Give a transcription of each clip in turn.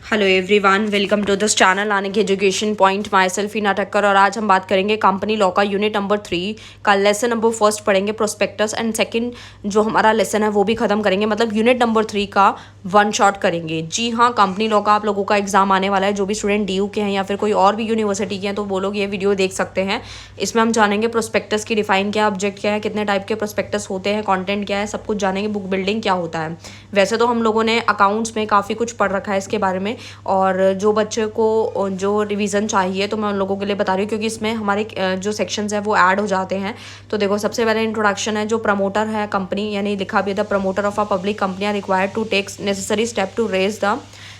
Hello everyone, welcome to this channel Aanik education point. Myself Heena Thakkar और आज हम बात करेंगे कंपनी लॉ का यूनिट नंबर 3 का लेसन नंबर फर्स्ट पढ़ेंगे प्रोस्पेक्टस एंड सेकंड जो हमारा लेसन है वो भी खत्म करेंगे, मतलब यूनिट नंबर 3 का वन शॉट करेंगे। जी हाँ, कंपनी लॉ का आप लोगों का एग्जाम आने वाला है। जो भी स्टूडेंट DU के हैं या फिर कोई और भी यूनिवर्सिटी के हैं तो वो लोग ये वीडियो देख सकते हैं। इसमें हम जानेंगे प्रोस्पेक्टस की डिफाइन क्या है, ऑब्जेक्ट क्या है, कितने टाइप के प्रोस्पेक्टस होते हैं, कंटेंट क्या है, सब कुछ जानेंगे। बुक बिल्डिंग क्या होता है। वैसे तो हम लोगों ने अकाउंट्स में काफ़ी कुछ पढ़ रखा है इसके बारे में, और जो बच्चे को जो रिवीजन चाहिए तो मैं उन लोगों के लिए बता रही हूँ, क्योंकि इसमें हमारे जो सेक्शंस हैं वो ऐड हो जाते हैं। तो देखो, सबसे पहले इंट्रोडक्शन है। जो प्रमोटर है कंपनी, यानी लिखा भी the promoter of a public company are required to take necessary step to raise the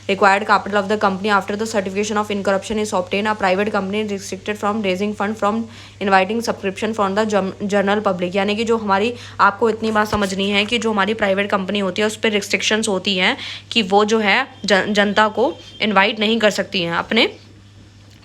required capital of the company after the certification of incorruption is obtained. A private company is restricted from raising fund from inviting subscription from the general public। यानी कि जो हमारी, आपको इतनी बात समझनी है कि जो हमारी प्राइवेट कंपनी होती है उस पर रिस्ट्रिक्शंस होती हैं कि वो जो है जनता को इनवाइट नहीं कर सकती हैं अपने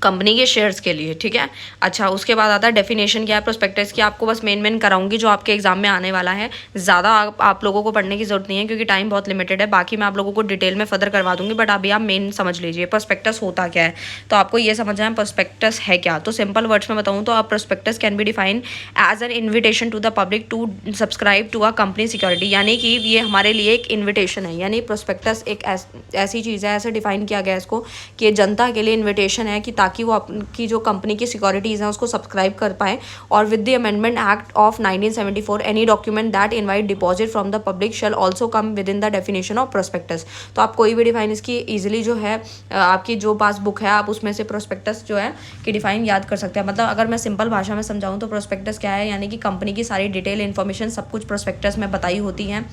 कंपनी के शेयर्स के लिए। ठीक है। अच्छा, उसके बाद आता है डेफिनेशन क्या है प्रोस्पेक्टस की। आपको बस मेन कराऊंगी जो आपके एग्जाम में आने वाला है। ज़्यादा आप लोगों को पढ़ने की जरूरत नहीं है क्योंकि टाइम बहुत लिमिटेड है। बाकी मैं आप लोगों को डिटेल में फर्दर करवा दूंगी, बट अभी आप मेन समझ लीजिए प्रोस्पेक्टस होता क्या है। तो आपको ये समझना है प्रोस्पेक्टस है क्या। तो सिंपल वर्ड्स में बताऊँ तो prospectus can be define as an invitation to the public to subscribe to a company security. यानी कि ये हमारे लिए एक इन्विटेशन है। यानी प्रोस्पेक्टस एक ऐसी चीज़ है, ऐसे डिफाइन किया गया है इसको कि ये जनता के लिए इन्विटेशन है कि ताकि वो अपनी जो कंपनी की सिक्योरिटीज़ हैं उसको सब्सक्राइब कर पाएँ। और with the amendment act of 1974 any document that invite deposit from the public shell also come with in the definition of prospectus. तो आप कोई भी डिफाइन इसकी ईजिली जो है आपकी जो पासबुक है आप उसमें से प्रोस्पेक्टस जो है कि डिफाइन याद कर सकते हैं। मतलब अगर मैं सिंपल भाषा में समझाऊँ तो प्रोस्पेक्टस क्या है, यानी कि कंपनी की सारी डिटेल इन्फॉर्मेशन सब कुछ प्रोस्पेक्टस में बताई होती हैं।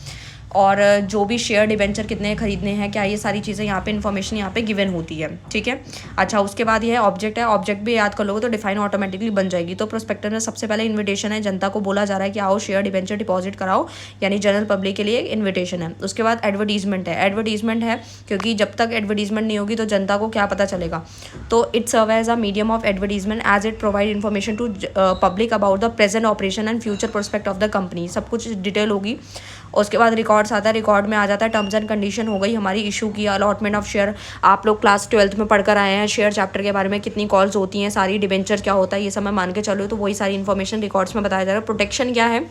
और जो भी शेयर डिवेंचर कितने खरीदने हैं क्या, ये सारी चीज़ें यहाँ पे इन्फॉर्मेशन यहाँ पे गिवन होती है। ठीक है। अच्छा, उसके बाद ये ऑब्जेक्ट है। ऑब्जेक्ट भी याद कर लोगे तो डिफाइन ऑटोमेटिकली बन जाएगी। तो प्रोस्पेक्टस में सबसे पहले इन्विटेशन है, जनता को बोला जा रहा है कि आओ शेयर डिवेंचर डिपॉजिट कराओ, यानी जनरल पब्लिक के लिए इन्विटेशन है। उसके बाद एडवर्टीजमेंट है। एडवर्टीजमेंट है क्योंकि जब तक एडवर्टीजमेंट नहीं होगी तो जनता को क्या पता चलेगा। तो it serve as a medium of advertisement as it provide information to public about the present operation and future prospect of the company. सब कुछ डिटेल होगी। उसके बाद रिकॉर्ड्स आता है। रिकॉर्ड में आ जाता है टर्म्स एंड कंडीशन हो गई हमारी, इशू की अलॉटमेंट ऑफ शेयर। आप लोग क्लास 12th में पढ़कर आए हैं शेयर चैप्टर के बारे में, कितनी कॉल्स होती हैं, सारी डिबेंचर क्या होता है, ये सब मैं मान के चलो। तो वही सारी इन्फॉर्मेशन रिकॉर्ड्स में बताया जा रहा है। प्रोटेक्शन क्या है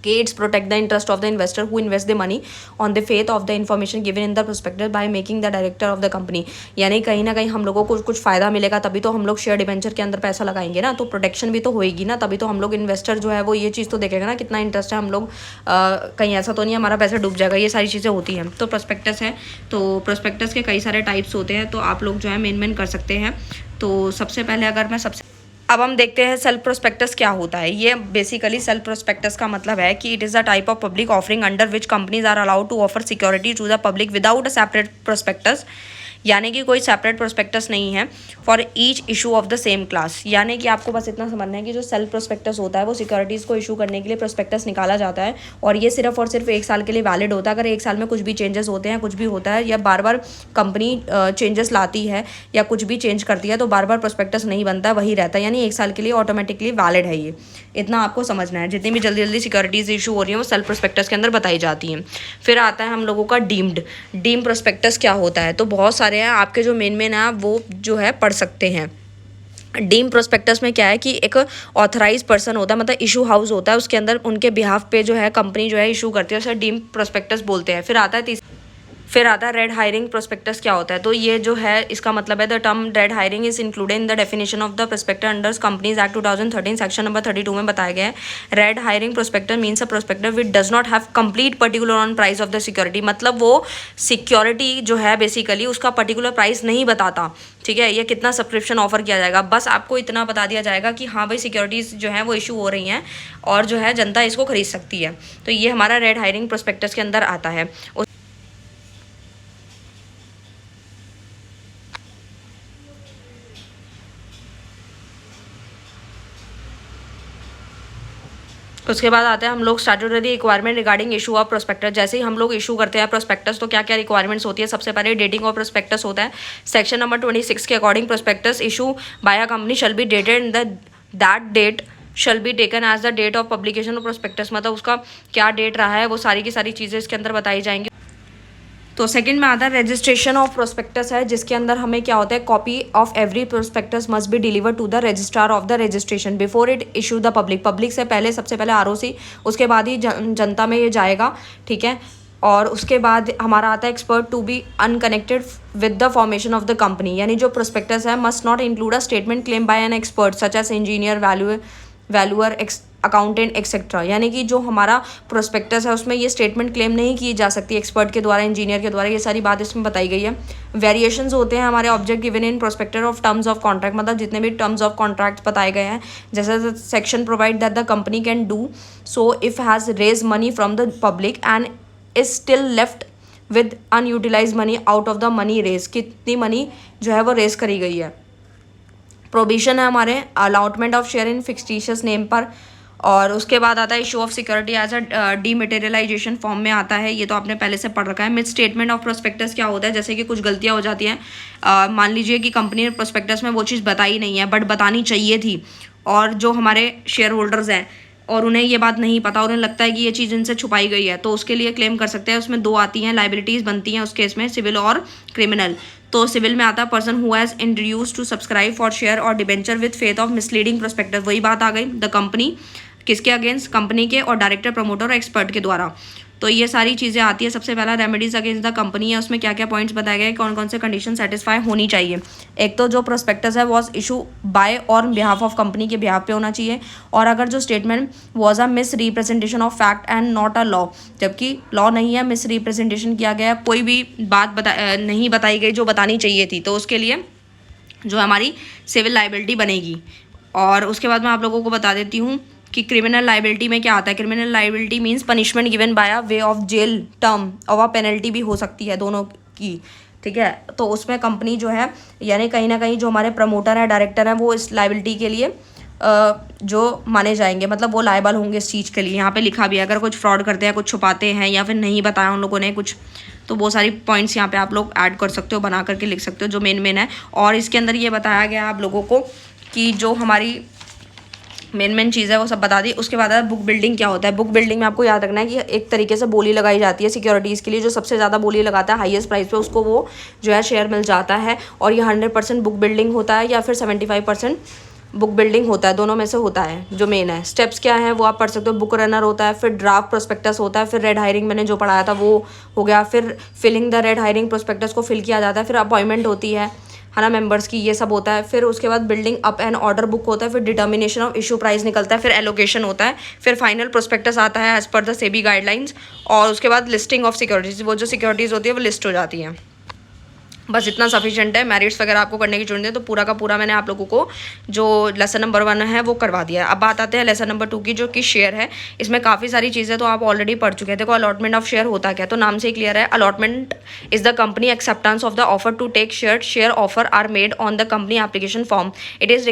कि it's protect the interest of the investor who invest the money on the faith of the information given in the prospectus by making the director of the company. यानी कहीं ना कहीं हम लोगों को कुछ फ़ायदा मिलेगा तभी तो हम लोग शेयर डिबेंचर के अंदर पैसा लगाएंगे ना। तो प्रोटेक्शन भी तो होएगी ना, तभी तो हम लोग इन्वेस्टर जो है वो ये चीज़ तो देखेगा ना कितना इंटरेस्ट है हम लोग, कहीं ऐसा तो नहीं हमारा पैसा डूब जाएगा। ये सारी चीज़ें होती हैं। तो प्रोस्पेक्टस है। तो प्रोस्पेक्टस के कई सारे टाइप्स होते हैं, तो आप लोग जो है मेन कर सकते हैं। तो सबसे पहले अगर मैं अब हम देखते हैं सेल्फ प्रोस्पेक्टस क्या होता है। ये बेसिकली सेल्फ प्रोस्पेक्टस का मतलब है कि it is a type of public offering under which companies are allowed to offer security to the public without a separate prospectus. यानी कि कोई सेपरेट प्रोस्पेक्टस नहीं है for each issue of the same class. यानी कि आपको बस इतना समझना है कि जो सेल्फ प्रोस्पेक्टस होता है वो सिक्योरिटीज़ को इशू करने के लिए प्रोस्पेक्टस निकाला जाता है, और ये सिर्फ और सिर्फ 1 साल के लिए वैलिड होता है। अगर 1 साल में कुछ भी चेंजेस होते हैं, कुछ भी होता है, या बार बार कंपनी चेंजेस लाती है या कुछ भी चेंज करती है तो बार बार प्रोस्पेक्टस नहीं बनता, वही रहता है। यानी 1 साल के लिए ऑटोमेटिकली वैलिड है। ये इतना आपको समझना है। जितनी भी जल्दी जल्दी सिक्योरिटीज़ इशू हो रही हैं वो सेल्फ प्रोस्पेक्टस के अंदर बताई जाती हैं। फिर आता है हम लोगों का डीम्ड प्रोस्पेक्टस क्या होता है। तो बहुत सारे हैं, आपके जो मेन है वो जो है पढ़ सकते हैं। डीम प्रोस्पेक्टस में क्या है कि एक ऑथराइज पर्सन होता है, मतलब इशू हाउस होता है, उसके अंदर उनके बिहाफ पे जो है कंपनी जो है इशू करती है, उसे डीम प्रोस्पेक्टस बोलते हैं। फिर आता है रेड हायरिंग प्रोस्पेक्टस क्या होता है। तो ये जो है इसका मतलब है the term red hiring is included in the definition of the prospector under companies act 2013 section number 32 में बताया गया है। Red hiring prospector means a prospector which does not have complete particular on price of the security. मतलब वो security जो है basically उसका particular price नहीं बताता। ठीक है, ये कितना सब्सक्रिप्शन ऑफर किया जाएगा, बस आपको इतना बता दिया जाएगा कि हाँ भाई सिक्योरिटीज़ जो है वो इशू हो रही हैं और जो है जनता इसको खरीद सकती है। तो ये हमारा रेड हायरिंग प्रोस्पेक्टस के अंदर आता है। उसके बाद आते हैं हम लोग statutory requirement regarding issue of prospectus. जैसे ही हम लोग इशू करते हैं प्रोस्पेक्टस तो क्या क्या रिक्वायरमेंट्स होती है। सबसे पहले डेटिंग ऑफ प्रोस्पेक्टस होता है। सेक्शन नंबर 26 के according prospectus issue by a company shall be dated in that date shall be taken as the date of publication of prospectus. मतलब उसका क्या डेट रहा है वो सारी की सारी चीज़ें इसके अंदर बताई जाएंगी। तो सेकंड में आता है रजिस्ट्रेशन ऑफ प्रोस्पेक्टस है, जिसके अंदर हमें क्या होता है, copy of every prospectus must be deliver to the registrar of the registration before it issue the public. Public से पहले, सबसे पहले आरओसी, उसके बाद ही जनता में ये जाएगा, ठीक है। और उसके बाद हमारा आता है expert to be unconnected with the formation of the company, यानी जो प्रोस्पेक्टस है must not include a statement claim by an expert such as engineer, valuer, accountant etcetera. यानी कि जो हमारा प्रोस्पेक्टस है उसमें ये स्टेटमेंट क्लेम नहीं की जा सकती एक्सपर्ट के द्वारा, इंजीनियर के द्वारा, ये सारी बात इसमें बताई गई है। वेरिएशंस होते हैं हमारे object given in prospector of terms of contract, मतलब जितने भी टर्म्स ऑफ कॉन्ट्रैक्ट बताए गए हैं, जैसे section provide that the company can do so if has raise money from the public and is still left with unutilise money out of the money raise, कितनी money जो है वो raise करी गई है। प्रोविजन है हमारे allotment of share in fictitious name पर। और उसके बाद आता है issue of security as a dematerialisation form में आता है, ये तो आपने पहले से पढ़ रखा है। मिस स्टेटमेंट ऑफ प्रोस्पेक्टस क्या होता है, जैसे कि कुछ गलतियां हो जाती हैं, मान लीजिए कि कंपनी ने प्रोस्पेक्टस में वो चीज़ बताई नहीं है बट बतानी चाहिए थी, और जो हमारे शेयर होल्डर्स हैं और उन्हें ये बात नहीं पता, उन्हें लगता है कि ये चीज़ इनसे छुपाई गई है, तो उसके लिए क्लेम कर सकते हैं। उसमें दो आती हैं लाइबिलिटीज़ बनती हैं उस केस में, सिविल और क्रिमिनल। तो सिविल में आता है person who has introduce to subscribe for share और debenture with faith of misleading prospectus, वही बात आ गई। द कंपनी किसके अगेंस्ट, कंपनी के और डायरेक्टर, प्रमोटर और एक्सपर्ट के द्वारा। तो ये सारी चीज़ें आती है। सबसे पहला रेमेडीज अगेंस्ट द कंपनी है, उसमें क्या क्या पॉइंट्स बताए गए, कौन कौन से कंडीशन सेटिस्फाई होनी चाहिए। एक तो जो प्रोस्पेक्टस है वॉज इशू बाय और बिहाफ ऑफ कंपनी के बिहाफ पे होना चाहिए, और अगर जो statement was a miss representation of fact and not a law, जबकि लॉ नहीं है, मिस रिप्रेजेंटेशन किया गया, कोई भी बात नहीं बताई गई जो बतानी चाहिए थी, तो उसके लिए जो हमारी सिविल लाइबिलिटी बनेगी। और उसके बाद मैं आप लोगों को बता देती हूँ कि क्रिमिनल लाइबिलिटी में क्या आता है। Criminal liability means punishment given by a way of jail term और पेनल्टी भी हो सकती है दोनों की, ठीक है। तो उसमें कंपनी जो है, यानी कहीं ना कहीं जो हमारे प्रमोटर है, डायरेक्टर है, वो इस लाइबिलिटी के लिए जो माने जाएंगे, मतलब वो लायबल होंगे इस चीज़ के लिए। यहाँ पे लिखा भी है, अगर कुछ फ्रॉड करते हैं, कुछ छुपाते हैं या फिर नहीं बताया उन लोगों ने कुछ, तो वो सारी पॉइंट्स यहाँ पे आप लोग ऐड कर सकते हो, बना करके लिख सकते हो जो मेन है। और इसके अंदर ये बताया गया आप लोगों को कि जो हमारी मेन चीज़ है वो सब बता दी। उसके बाद बुक बिल्डिंग क्या होता है। बुक बिल्डिंग में आपको याद रखना है कि एक तरीके से बोली लगाई जाती है सिक्योरिटीज़ के लिए, जो सबसे ज़्यादा बोली लगाता है हाईएस्ट प्राइस पे, उसको वो जो है शेयर मिल जाता है। और ये 100% बुक बिल्डिंग होता है या फिर 75% बुक बिल्डिंग होता है, दोनों में से होता है। जो मेन है स्टेप्स क्या है वो आप पढ़ सकते हो। बुक रनर होता है, फिर ड्राफ्ट प्रोस्पेक्टस होता है, फिर रेड हायरिंग मैंने जो पढ़ाया था वो हो गया, फिर filling the red herring prospectus को फिल किया जाता है, फिर अपॉइंटमेंट होती है ना मेंबर्स की, ये सब होता है। फिर उसके बाद building up and order book होता है, फिर डिटर्मिनेशन ऑफ इशू प्राइस निकलता है, फिर एलोकेशन होता है, फिर फाइनल प्रोस्पेक्टस आता है एज पर द सेबी गाइडलाइंस, और उसके बाद लिस्टिंग ऑफ सिक्योरिटीज़, वो जो सिक्योरिटीज़ होती है वो लिस्ट हो जाती हैं। बस इतना सफिशिएंट है। मेरिट्स वगैरह आपको करने की जरूरत है, तो पूरा का पूरा मैंने आप लोगों को जो लेसन नंबर 1 है वो करवा दिया है। अब बात आते हैं लेसन नंबर 2 की, जो कि शेयर है। इसमें काफ़ी सारी चीज़ें तो आप ऑलरेडी पढ़ चुके हैं। देखो अलॉटमेंट ऑफ शेयर होता क्या, तो नाम से ही क्लियर है। Allotment is the company acceptance of the offer to take share offer are made on the company application form, it is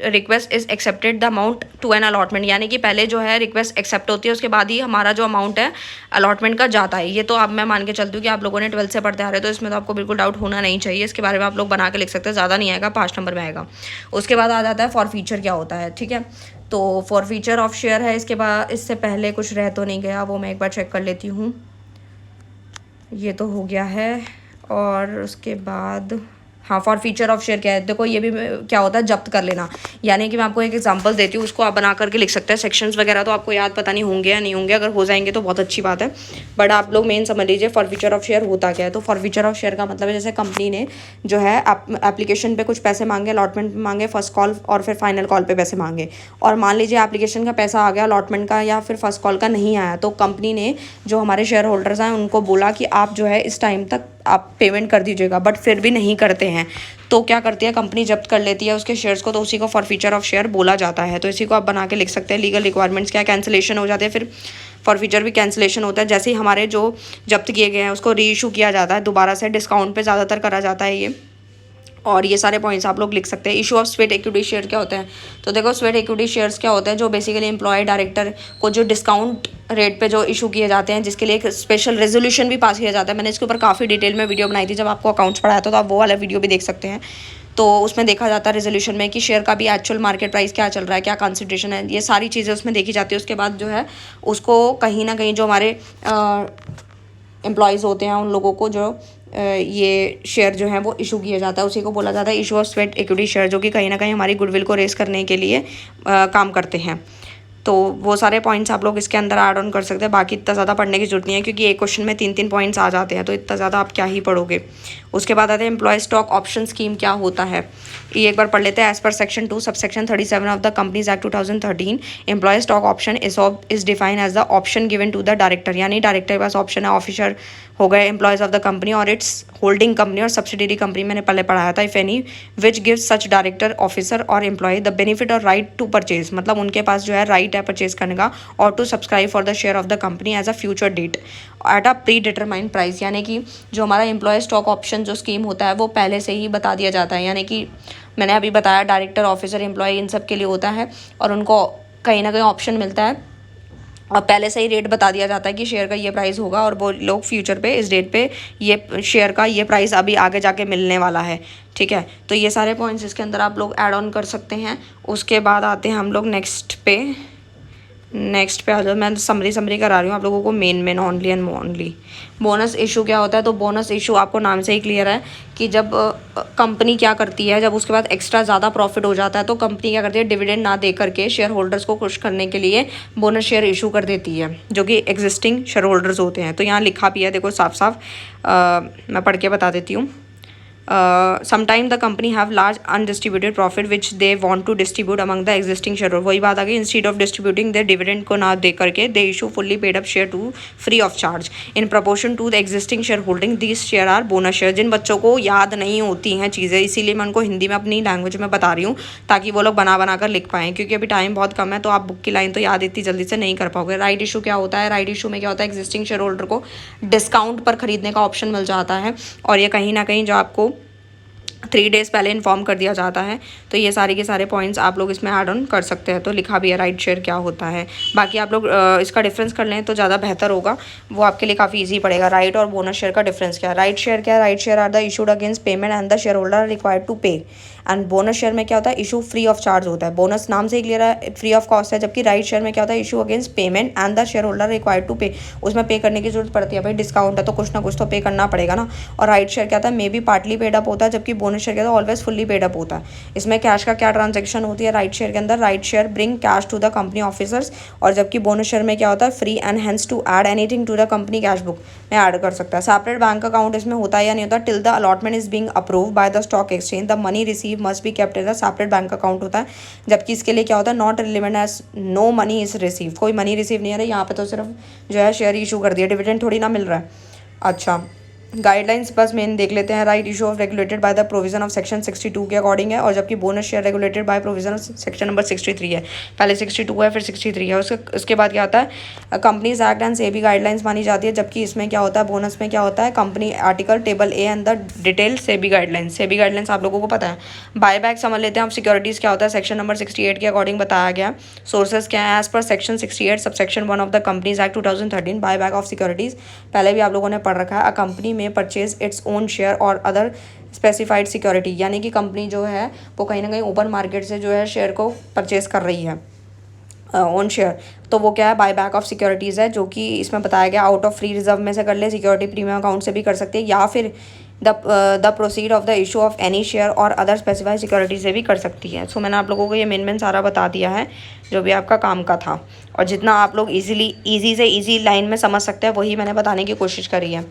request is accepted the amount to an allotment, यानी कि पहले जो है रिक्वेस्ट एक्सेप्ट होती है, उसके बाद ही हमारा जो अमाउंट है अलॉटमेंट का जाता है। ये तो अब मैं मान के चलती हूँ कि आप लोगों ने 12th से पढ़ते आ रहे हो, तो इसमें तो आपको बिल्कुल डाउट होना नहीं चाहिए। इसके बारे में आप लोग बना के लिख सकते हैं, ज़्यादा नहीं आएगा, 5 नंबर में आएगा। उसके बाद आ जाता है फॉर फीचर क्या होता है, ठीक है। तो फॉर फीचर ऑफ शेयर है। इसके बाद इससे पहले कुछ रह तो नहीं गया, वो मैं एक बार चेक कर लेती हूँ। ये तो हो गया है। और उसके बाद हाँ, फॉर फीचर ऑफ शेयर क्या है, देखो ये भी क्या होता है, जब्त कर लेना। यानी कि मैं आपको एक एग्जांपल देती हूँ, उसको आप बना करके लिख सकते हैं। सेक्शंस वगैरह तो आपको याद पता नहीं होंगे या नहीं होंगे, अगर हो जाएंगे तो बहुत अच्छी बात है, बट आप लोग मेन समझ लीजिए फॉर फीचर ऑफ शेयर होता क्या है। तो फॉर फीचर ऑफ शेयर का मतलब है जैसे कंपनी ने जो है एप्लीकेशन पे कुछ पैसे मांगे, अलॉटमेंट मांगे, फर्स्ट कॉल और फिर फाइनल कॉल पे पैसे मांगे, और मान लीजिए एप्लीकेशन का पैसा आ गया, अलॉटमेंट का या फिर फर्स्ट कॉल का नहीं आया, तो कंपनी ने जो हमारे शेयर होल्डर्स हैं उनको बोला कि आप जो है इस टाइम तक आप पेमेंट कर दीजिएगा, बट फिर भी नहीं करते हैं, तो क्या करती है कंपनी, जब्त कर लेती है उसके शेयर्स को, तो उसी को फॉर फीचर ऑफ शेयर बोला जाता है। तो इसी को आप बना के लिख सकते हैं। लीगल रिक्वायरमेंट्स क्या, कैंसिलेशन हो जाते हैं, फिर फॉर फीचर भी कैंसिलेशन होता है, जैसे ही हमारे जो जब्त किए गए हैं उसको री इशू किया जाता है दोबारा से, डिस्काउंट पे ज़्यादातर करा जाता है ये। और ये सारे पॉइंट्स आप लोग लिख सकते हैं। Issue of sweat equity share क्या होता है, तो देखो स्वेट इक्विटी शेयर्स क्या होते हैं, जो बेसिकली एम्प्लॉय डायरेक्टर को जो डिस्काउंट रेट पे जो इशू किए जाते हैं, जिसके लिए एक स्पेशल रेजोल्यूशन भी पास किया जाता है। मैंने इसके ऊपर काफ़ी डिटेल में वीडियो बनाई थी जब आपको अकाउंट्स पढ़ाया था, तो आप वो वाला वीडियो भी देख सकते हैं। तो उसमें देखा जाता है रेजोल्यूशन में कि शेयर का भी एक्चुअल मार्केट प्राइस क्या चल रहा है, क्या कंसिडरेशन है, ये सारी चीज़ें उसमें देखी जाती है। उसके बाद जो है उसको कहीं ना कहीं जो हमारे एम्प्लॉयज़ होते हैं उन लोगों को जो ये शेयर जो है वो इशू किया जाता है, उसी को बोला जाता है issue of sweat equity share, जो कि कहीं ना कहीं हमारी गुडविल को रेस करने के लिए काम करते हैं। तो वो सारे पॉइंट्स आप लोग इसके अंदर ऐड ऑन कर सकते हैं। बाकी इतना ज़्यादा पढ़ने की जरूरत नहीं है, क्योंकि एक क्वेश्चन में 3 पॉइंट्स आ जाते हैं, तो इतना ज़्यादा आप क्या ही पढ़ोगे। उसके बाद आते हैं एम्प्लॉय स्टॉक ऑप्शन स्कीम क्या होता है, ये एक बार पढ़ लेते हैं। As per section 2 subsection 37 of the companies act 2013 employ stock option is define as the option given to the director, यानी डायरेक्टर के पास ऑप्शन है, ऑफिसर हो गए एम्प्लॉयज़ ऑफ द कंपनी और इट्स होल्डिंग कंपनी और सब्सिडरी कंपनी, मैंने पहले पढ़ाया था। If any which gives such director officer और एम्प्लॉय द बेनिफिट और राइट टू परचेज, मतलब उनके पास जो है राइट है परचेज करने का, और to subscribe for the share of the company as a future date at a predetermined price, यानी कि जो हमारा एम्प्लॉय स्टॉक ऑप्शन जो स्कीम होता है वो पहले से ही बता दिया जाता है। यानी कि मैंने अभी बताया डायरेक्टर ऑफिसर एम्प्लॉय इन सब के लिए होता है, और उनको कहीं ना कहीं ऑप्शन मिलता है और पहले से ही रेट बता दिया जाता है कि शेयर का ये प्राइस होगा, और वो लोग फ्यूचर पे इस डेट पे ये शेयर का ये प्राइस अभी आगे जाके मिलने वाला है। ठीक है, तो ये सारे पॉइंट्स इसके अंदर आप लोग ऐड ऑन कर सकते हैं। उसके बाद आते हैं हम लोग नेक्स्ट पे आ जाओ। मैं समरी करा रही हूँ आप लोगों को, main only and only. Bonus issue क्या होता है, तो बोनस इशू आपको नाम से ही क्लियर है कि जब कंपनी क्या करती है, जब उसके बाद एक्स्ट्रा ज़्यादा प्रॉफिट हो जाता है तो कंपनी क्या करती है, डिविडेंड ना दे करके शेयर होल्डर्स को खुश करने के लिए बोनस शेयर इशू कर देती है, जो कि एग्जिस्टिंग शेयर होल्डर्स होते हैं। तो यहाँ लिखा भी है, देखो साफ साफ मैं पढ़ के बता देती हूँ। Sometime the company have large undistributed profit which they want to distribute among the existing shareholders। वही बात आ गई, instead of distributing their dividend को ना दे करके they issue fully paid up share to free of charge in proportion to the existing shareholding। these share are bonus share। जिन बच्चों को याद नहीं होती हैं चीज़ें, इसीलिए मैं उनको हिंदी में अपनी लैंग्वेज में बता रही हूँ ताकि वो लोग बना कर लिख पाएँ, क्योंकि अभी टाइम बहुत कम है, तो आप बुक की लाइन तो याद इतनी जल्दी से नहीं कर पाओगे। राइट इशू क्या होता है, राइट इशू में क्या होता है, एग्जिस्टिंग शेयर होल्डर को डिस्काउंट पर खरीदने का ऑप्शन मिल जाता है, और ये कहीं ना कहीं जो आपको 3 डेज़ पहले इन्फॉर्म कर दिया जाता है। तो ये सारे के सारे पॉइंट्स आप लोग इसमें ऐड ऑन कर सकते हैं। तो लिखा भी है राइट शेयर क्या होता है। बाकी आप लोग इसका डिफरेंस कर लें तो ज़्यादा बेहतर होगा, वो आपके लिए काफ़ी इजी पड़ेगा। राइट और बोनस शेयर का डिफरेंस क्या है। राइट शेयर क्या है, right share are the issued against payment and the shareholder are required to pay. And bonus share में क्या होता है, इशू फ्री ऑफ चार्ज होता है। बोनस नाम से ही क्लियर है, फ्री ऑफ कॉस्ट है। जबकि राइट शेयर में क्या होता है, issue against payment and the shareholder required to pay. उसमें पे करने की जरूरत पड़ती है, भाई डिस्काउंट है तो कुछ ना कुछ तो पे करना पड़ेगा ना। और राइट शेयर क्या होता है, may be partly paid up होता है, जबकि बोनस शेयर क्या होता है, ऑलवेज फुल्ली पेड अप होता है। इसमें कैश का क्या ट्रांजेक्शन होती है राइट शेयर के अंदर, right share bring cash to the company officers. और जबकि बोनस शेयर में क्या होता है, free and hence to add anything to the company cash book में ऐड कर सकता है। सेपरेट बैंक अकाउंट इसमें होता है या नहीं होता, till the allotment is being approved by the stock exchange the money receive must be kept in the separate bank account होता है। जबकि इसके लिए क्या होता है, not relevant as no money is receive, कोई मनी रिसीव नहीं है। यहाँ पे तो सिर्फ जो है शेयर इशू कर दिया, डिविडेंड थोड़ी ना मिल रहा है। अच्छा, गाइडलाइंस बस मेन देख लेते हैं। Right issue of regulated by the provision of section 62 के अकॉर्डिंग है, और जबकि bonus share regulated by provision of section number 63 है। पहले 62 है फिर 63 है। उसके बाद क्या होता है, companies act and SEBI guidelines मानी जाती है। जबकि इसमें क्या होता है, बोनस में क्या होता है, company article table A and the detail SEBI guidelines. SEBI guidelines आप लोगों को पता है। बायबैक समझ लेते हैं आप। सिक्योरिटीज़ क्या होता है, सेक्शन नंबर 68 के अकॉर्डिंग बताया गया। सोर्सेज क्या है, as per section 68 subsection 1 of the companies act 2013 buyback of securities पहले भी आप लोगों ने पढ़ रखा है। A company may purchase its own share और अदर स्पेसिफाइड सिक्योरिटी, यानी कि कंपनी जो है वो कहीं ना कहीं ओपन मार्केट से जो है शेयर को परचेज कर रही है ओन शेयर। तो वो क्या है, बाय बैक ऑफ सिक्योरिटीज़ है, जो कि इसमें बताया गया आउट ऑफ फ्री रिजर्व में से कर ले, सिक्योरिटी प्रीमियम अकाउंट से भी कर सकते हैं, या फिर the proceed of the issue of any share और अदर स्पेसिफाइड सिक्योरिटी से भी कर सकती है। सो मैंने आप लोगों को ये मेन सारा बता दिया है जो भी आपका काम का था, और जितना आप लोग ईजी से ईजी लाइन में समझ सकते हैं वही मैंने बताने की कोशिश करी है।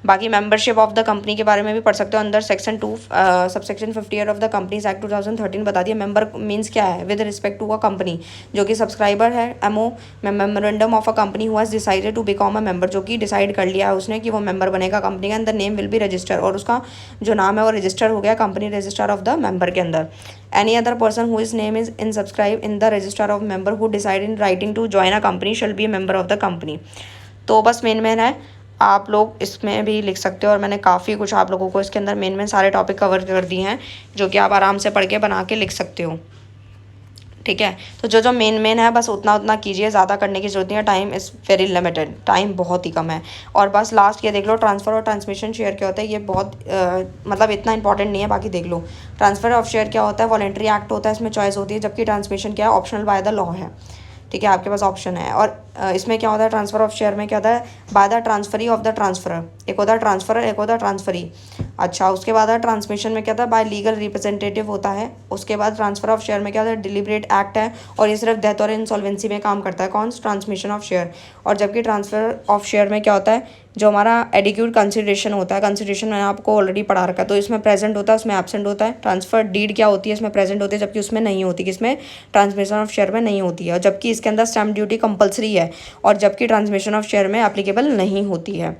बाकी मेंबरशिप ऑफ द कंपनी के बारे में भी पढ़ सकते हो, अंदर section 2 subsection 58 of the companies act 2013 बता दिया। मेंबर मीन्स क्या है, with respect to a company, जो कि सब्सक्राइबर है। MO memorandum of a company who has decided to become a member, जो कि डिसाइड कर लिया है उसने कि वो मेंबर बनेगा कंपनी का, and the name will be register, और उसका जो नाम है वो रजिस्टर हो गया company register of the member के अंदर। Any other person who is name is in subscribe in the register of member who decide in writing to join a company shall be a member of the company. तो बस main है, आप लोग इसमें भी लिख सकते हो, और मैंने काफ़ी कुछ आप लोगों को इसके अंदर मेन सारे टॉपिक कवर कर दिए हैं, जो कि आप आराम से पढ़ के बना के लिख सकते हो। ठीक है, तो जो मेन है बस उतना कीजिए, ज़्यादा करने की जरूरत नहीं है। Time is very limited, time बहुत ही कम है। और बस लास्ट ये देख लो, ट्रांसफ़र और ट्रांसमिशन शेयर क्या होता है, ये बहुत मतलब इतना इंपॉर्टेंट नहीं है, बाकी देख लो। ट्रांसफ़र ऑफ शेयर क्या होता है, वॉलेंट्री एक्ट होता है, इसमें चॉइस होती है, जबकि ट्रांसमिशन क्या है, ऑप्शनल बाय द लॉ है। ठीक है, आपके पास ऑप्शन है। और इसमें क्या होता है, ट्रांसफ़र ऑफ शेयर में क्या होता है, by the transferee of the transferor, एक होता है ट्रांसफरर, एक होता है ट्रांसफरी। अच्छा, उसके बाद ट्रांसमिशन में क्या था, बाय लीगल रिप्रेजेंटेटिव होता है। उसके बाद ट्रांसफर ऑफ शेयर में क्या होता है, डिलिबरेट एक्ट है, और ये सिर्फ डेथ और इंसॉल्वेंसी में काम करता है। कौन, ट्रांसमिशन ऑफ शेयर। और जबकि ट्रांसफर ऑफ शेयर में क्या होता है, जो हमारा एडिक्यूट कंसिडरेशन होता है, कंसिडरेशन मैंने आपको ऑलरेडी पढ़ा रखा है, तो इसमें प्रेजेंट होता है, उसमें एब्सेंट होता है। ट्रांसफर डीड क्या होती है, इसमें प्रेजेंट होती है, जबकि उसमें नहीं होती, किसमें, ट्रांसमिशन ऑफ शेयर में नहीं होती है। और जबकि इसके अंदर स्टैम्प ड्यूटी कंपलसरी है, और जबकि ट्रांसमिशन ऑफ शेयर में एप्लीकेबल नहीं होती है।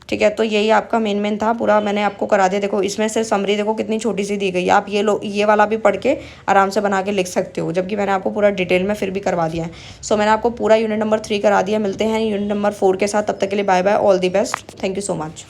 ठीक है, तो यही आपका मेन था, पूरा मैंने आपको करा दिया। देखो इसमें से समरी देखो कितनी छोटी सी दी गई है, आप ये वाला भी पढ़ के आराम से बना के लिख सकते हो, जबकि मैंने आपको पूरा डिटेल में फिर भी करवा दिया है। सो मैंने आपको पूरा यूनिट नंबर 3 करा दिया। मिलते हैं यूनिट नंबर 4 के साथ, तब तक के लिए bye bye, all the best, thank you so much.